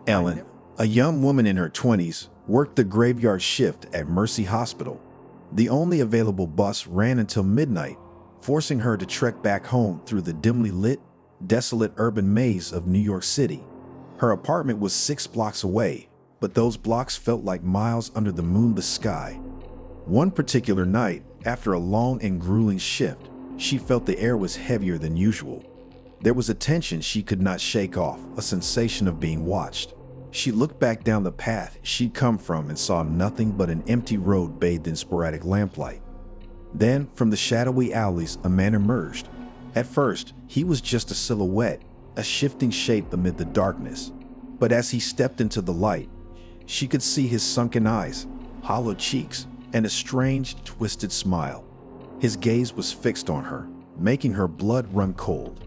Ellen, a young woman in her 20s, worked the graveyard shift at Mercy Hospital. The only available bus ran until midnight, forcing her to trek back home through the dimly lit, desolate urban maze of New York City. Her apartment was 6 blocks away, but those blocks felt like miles under the moonless sky. One particular night, after a long and grueling shift, she felt the air was heavier than usual. There was a tension she could not shake off, a sensation of being watched. She looked back down the path she'd come from and saw nothing but an empty road bathed in sporadic lamplight. Then, from the shadowy alleys, a man emerged. At first, he was just a silhouette, a shifting shape amid the darkness. But as he stepped into the light, she could see his sunken eyes, hollow cheeks, and a strange, twisted smile. His gaze was fixed on her, making her blood run cold.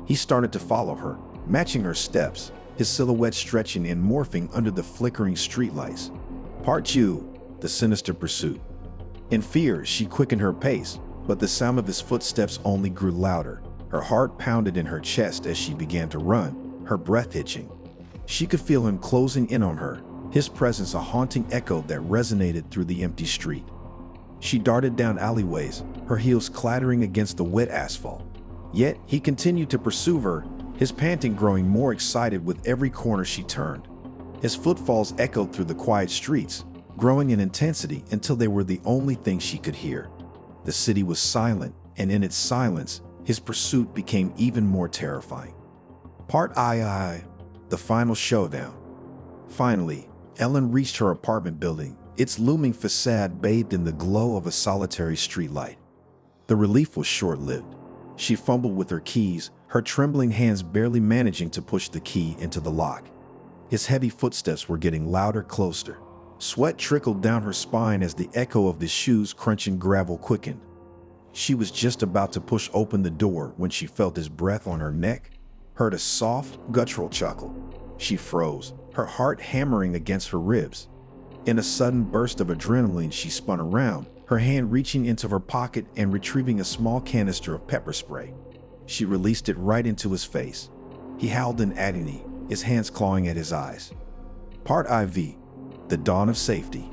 He started to follow her, matching her steps, his silhouette stretching and morphing under the flickering streetlights. Part 2, the sinister pursuit. In fear, she quickened her pace, but the sound of his footsteps only grew louder. Her heart pounded in her chest as she began to run, her breath hitching. She could feel him closing in on her, his presence a haunting echo that resonated through the empty street. She darted down alleyways, her heels clattering against the wet asphalt. Yet he continued to pursue her, his panting growing more excited with every corner she turned. His footfalls echoed through the quiet streets, growing in intensity until they were the only thing she could hear. The city was silent, and in its silence, his pursuit became even more terrifying. Part II, the final showdown. Finally, Ellen reached her apartment building, its looming facade bathed in the glow of a solitary streetlight. The relief was short-lived. She fumbled with her keys, her trembling hands barely managing to push the key into the lock. His heavy footsteps were getting louder, closer. Sweat trickled down her spine as the echo of the shoes crunching gravel quickened. She was just about to push open the door when she felt his breath on her neck, heard a soft, guttural chuckle. She froze, her heart hammering against her ribs. In a sudden burst of adrenaline, she spun around, her hand reaching into her pocket and retrieving a small canister of pepper spray. She released it right into his face. He howled in agony, his hands clawing at his eyes. Part IV, the dawn of safety.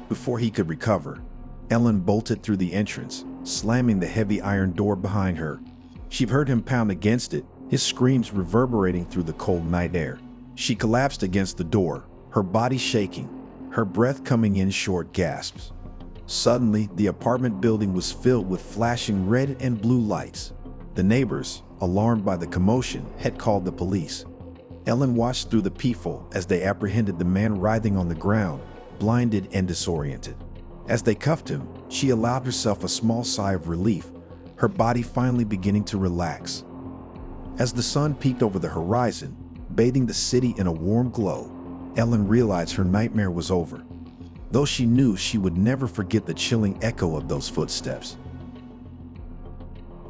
Before he could recover, Ellen bolted through the entrance, slamming the heavy iron door behind her. She heard him pound against it, his screams reverberating through the cold night air. She collapsed against the door, her body shaking, her breath coming in short gasps. Suddenly, the apartment building was filled with flashing red and blue lights. The neighbors, alarmed by the commotion, had called the police. Ellen watched through the peephole as they apprehended the man writhing on the ground, blinded and disoriented. As they cuffed him, she allowed herself a small sigh of relief, her body finally beginning to relax. As the sun peeked over the horizon, bathing the city in a warm glow, Ellen realized her nightmare was over, though she knew she would never forget the chilling echo of those footsteps.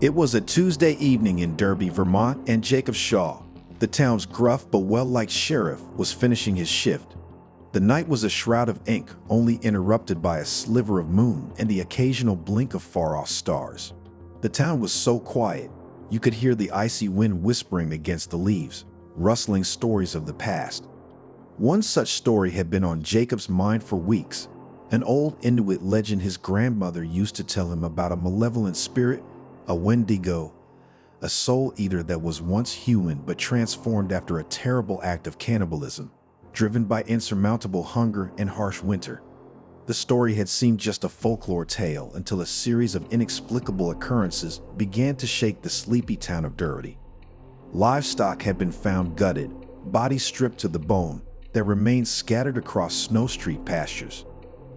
It was a Tuesday evening in Derby, Vermont, and Jacob Shaw, the town's gruff but well-liked sheriff, was finishing his shift. The night was a shroud of ink, only interrupted by a sliver of moon and the occasional blink of far-off stars. The town was so quiet, you could hear the icy wind whispering against the leaves, rustling stories of the past. One such story had been on Jacob's mind for weeks, an old Inuit legend his grandmother used to tell him about a malevolent spirit, a Wendigo, a soul eater that was once human but transformed after a terrible act of cannibalism, driven by insurmountable hunger and harsh winter. The story had seemed just a folklore tale until a series of inexplicable occurrences began to shake the sleepy town of Derby. Livestock had been found gutted, bodies stripped to the bone, that remained scattered across Snow Street pastures.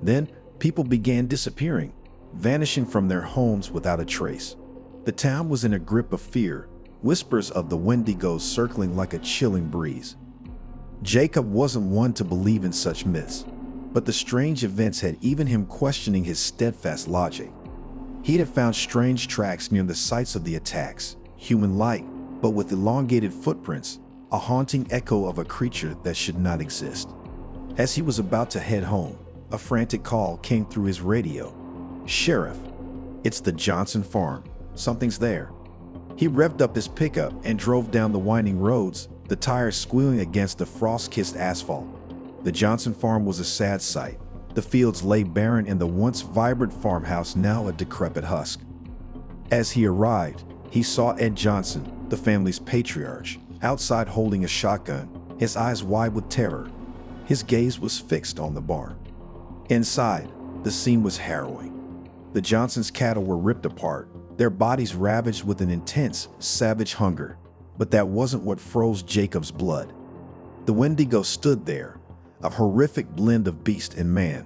Then, people began disappearing, vanishing from their homes without a trace. The town was in a grip of fear, whispers of the Wendigos circling like a chilling breeze. Jacob wasn't one to believe in such myths, but the strange events had even him questioning his steadfast logic. He had found strange tracks near the sites of the attacks, human-like, but with elongated footprints, a haunting echo of a creature that should not exist. As he was about to head home, a frantic call came through his radio. "Sheriff, it's the Johnson farm. Something's there." He revved up his pickup and drove down the winding roads, the tires squealing against the frost-kissed asphalt. The Johnson farm was a sad sight. The fields lay barren and the once vibrant farmhouse now a decrepit husk. As he arrived, he saw Ed Johnson, the family's patriarch, outside holding a shotgun, his eyes wide with terror. His gaze was fixed on the barn. Inside, the scene was harrowing. The Johnsons' cattle were ripped apart, their bodies ravaged with an intense, savage hunger. But that wasn't what froze Jacob's blood. The Wendigo stood there, a horrific blend of beast and man.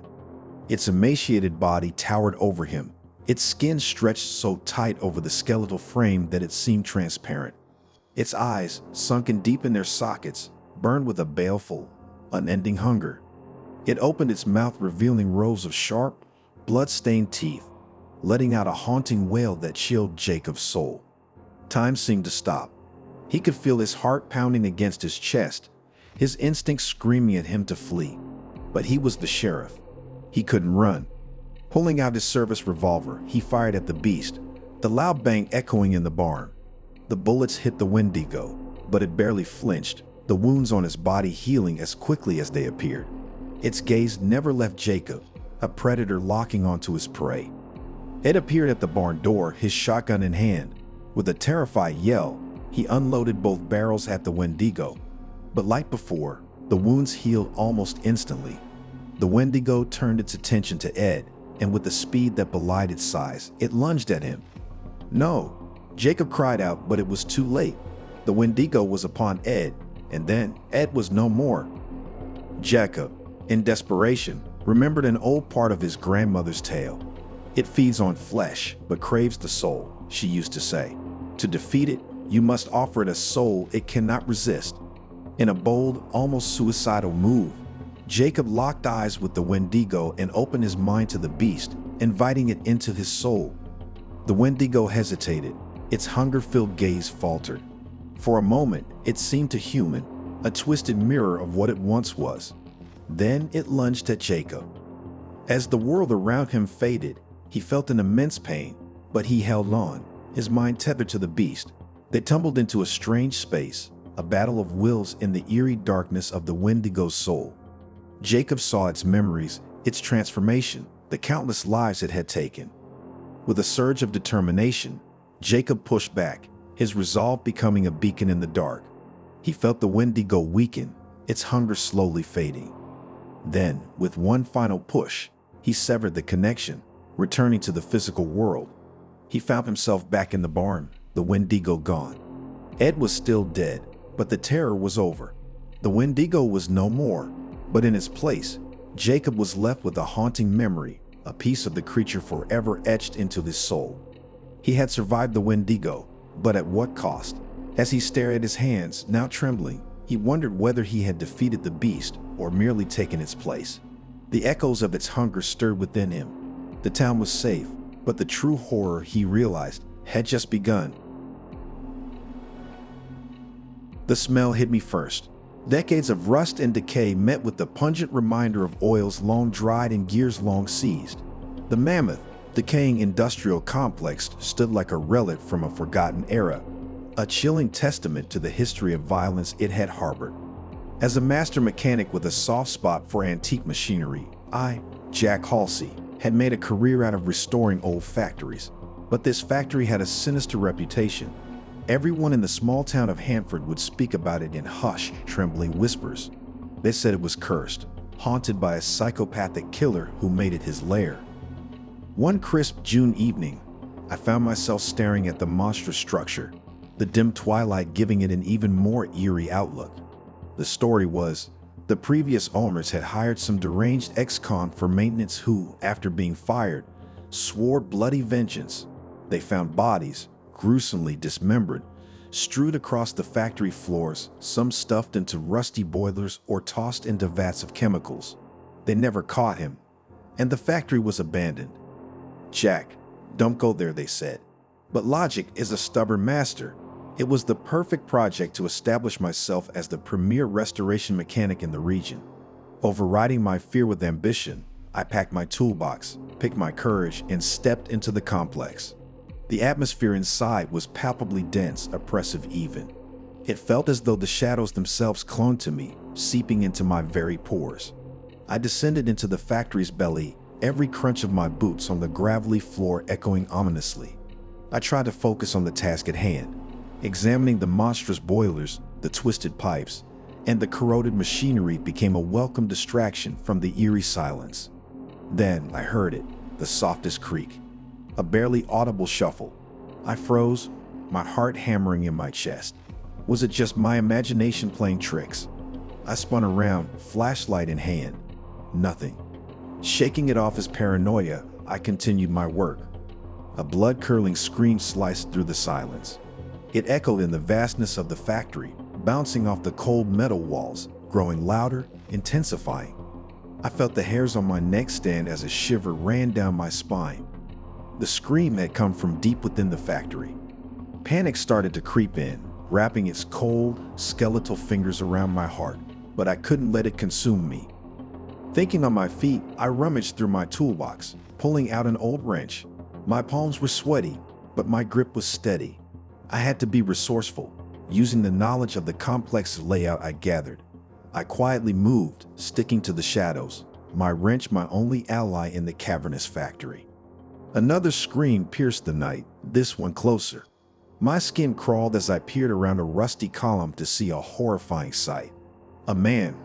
Its emaciated body towered over him, its skin stretched so tight over the skeletal frame that it seemed transparent. Its eyes, sunken deep in their sockets, burned with a baleful, unending hunger. It opened its mouth, revealing rows of sharp, blood-stained teeth, letting out a haunting wail that chilled Jacob's soul. Time seemed to stop. He could feel his heart pounding against his chest, his instincts screaming at him to flee. But he was the sheriff. He couldn't run. Pulling out his service revolver, he fired at the beast, the loud bang echoing in the barn. The bullets hit the Wendigo, but it barely flinched, the wounds on its body healing as quickly as they appeared. Its gaze never left Jacob, a predator locking onto his prey. Ed appeared at the barn door, his shotgun in hand. With a terrified yell, he unloaded both barrels at the Wendigo. But like before, the wounds healed almost instantly. The Wendigo turned its attention to Ed, and with a speed that belied its size, it lunged at him. "No!" Jacob cried out, but it was too late. The Wendigo was upon Ed, and then Ed was no more. Jacob, in desperation, remembered an old part of his grandmother's tale. "It feeds on flesh, but craves the soul," she used to say. "To defeat it, you must offer it a soul it cannot resist." In a bold, almost suicidal move, Jacob locked eyes with the Wendigo and opened his mind to the beast, inviting it into his soul. The Wendigo hesitated, its hunger-filled gaze faltered. For a moment, it seemed to human, a twisted mirror of what it once was. Then it lunged at Jacob. As the world around him faded, he felt an immense pain, but he held on, his mind tethered to the beast. They tumbled into a strange space, a battle of wills in the eerie darkness of the Wendigo's soul. Jacob saw its memories, its transformation, the countless lives it had taken. With a surge of determination, Jacob pushed back, his resolve becoming a beacon in the dark. He felt the Wendigo weaken, its hunger slowly fading. Then, with one final push, he severed the connection, returning to the physical world. He found himself back in the barn, the Wendigo gone. Ed was still dead, but the terror was over. The Wendigo was no more, but in its place, Jacob was left with a haunting memory, a piece of the creature forever etched into his soul. He had survived the Wendigo, but at what cost? As he stared at his hands, now trembling, he wondered whether he had defeated the beast or merely taken its place. The echoes of its hunger stirred within him. The town was safe, but the true horror, he realized, had just begun. The smell hit me first. Decades of rust and decay met with the pungent reminder of oils long dried and gears long seized. The mammoth, decaying industrial complex stood like a relic from a forgotten era, a chilling testament to the history of violence it had harbored. As a master mechanic with a soft spot for antique machinery, I, Jack Halsey, had made a career out of restoring old factories. But this factory had a sinister reputation. Everyone in the small town of Hanford would speak about it in hushed, trembling whispers. They said it was cursed, haunted by a psychopathic killer who made it his lair. One crisp June evening, I found myself staring at the monstrous structure, the dim twilight giving it an even more eerie outlook. The story was, the previous owners had hired some deranged ex-con for maintenance who, after being fired, swore bloody vengeance. They found bodies, gruesomely dismembered, strewed across the factory floors, some stuffed into rusty boilers or tossed into vats of chemicals. They never caught him, and the factory was abandoned. "Jack, don't go there," they said. But logic is a stubborn master. It was the perfect project to establish myself as the premier restoration mechanic in the region. Overriding my fear with ambition, I packed my toolbox, picked my courage, and stepped into the complex. The atmosphere inside was palpably dense, oppressive even. It felt as though the shadows themselves clung to me, seeping into my very pores. I descended into the factory's belly, every crunch of my boots on the gravelly floor echoing ominously. I tried to focus on the task at hand, examining the monstrous boilers, the twisted pipes, and the corroded machinery became a welcome distraction from the eerie silence. Then I heard it, the softest creak, a barely audible shuffle. I froze, my heart hammering in my chest. Was it just my imagination playing tricks? I spun around, flashlight in hand. Nothing. Shaking it off as paranoia, I continued my work. A blood-curdling scream sliced through the silence. It echoed in the vastness of the factory, bouncing off the cold metal walls, growing louder, intensifying. I felt the hairs on my neck stand as a shiver ran down my spine. The scream had come from deep within the factory. Panic started to creep in, wrapping its cold, skeletal fingers around my heart, but I couldn't let it consume me. Thinking on my feet, I rummaged through my toolbox, pulling out an old wrench. My palms were sweaty, but my grip was steady. I had to be resourceful, using the knowledge of the complex layout I gathered. I quietly moved, sticking to the shadows, my wrench my only ally in the cavernous factory. Another scream pierced the night, this one closer. My skin crawled as I peered around a rusty column to see a horrifying sight. A man,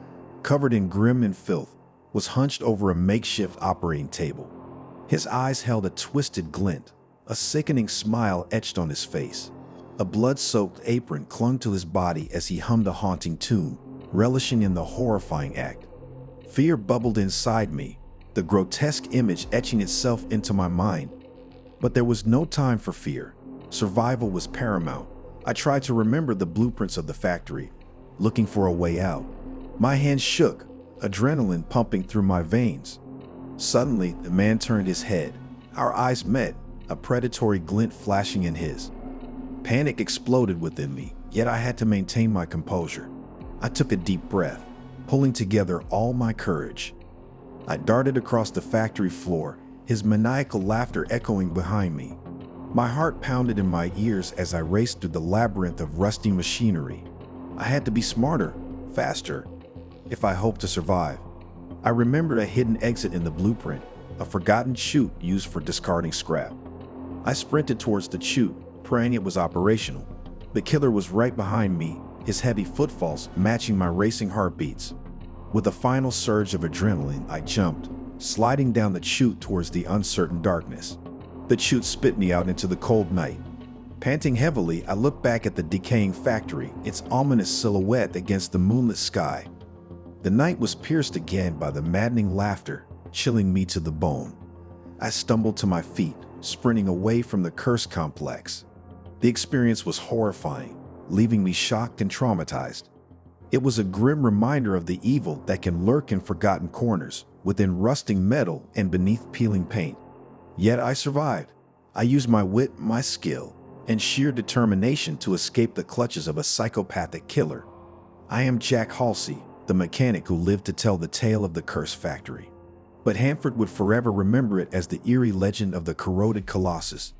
covered in grim and filth, was hunched over a makeshift operating table. His eyes held a twisted glint, a sickening smile etched on his face. A blood-soaked apron clung to his body as he hummed a haunting tune, relishing in the horrifying act. Fear bubbled inside me, the grotesque image etching itself into my mind. But there was no time for fear. Survival was paramount. I tried to remember the blueprints of the factory, looking for a way out. My hands shook, adrenaline pumping through my veins. Suddenly, the man turned his head. Our eyes met, a predatory glint flashing in his. Panic exploded within me, yet I had to maintain my composure. I took a deep breath, pulling together all my courage. I darted across the factory floor, his maniacal laughter echoing behind me. My heart pounded in my ears as I raced through the labyrinth of rusty machinery. I had to be smarter, faster, if I hoped to survive. I remembered a hidden exit in the blueprint, a forgotten chute used for discarding scrap. I sprinted towards the chute, praying it was operational. The killer was right behind me, his heavy footfalls matching my racing heartbeats. With a final surge of adrenaline, I jumped, sliding down the chute towards the uncertain darkness. The chute spit me out into the cold night. Panting heavily, I looked back at the decaying factory, its ominous silhouette against the moonlit sky. The night was pierced again by the maddening laughter, chilling me to the bone. I stumbled to my feet, sprinting away from the cursed complex. The experience was horrifying, leaving me shocked and traumatized. It was a grim reminder of the evil that can lurk in forgotten corners, within rusting metal and beneath peeling paint. Yet I survived. I used my wit, my skill, and sheer determination to escape the clutches of a psychopathic killer. I am Jack Halsey, the mechanic who lived to tell the tale of the cursed factory. But Hanford would forever remember it as the eerie legend of the corroded colossus.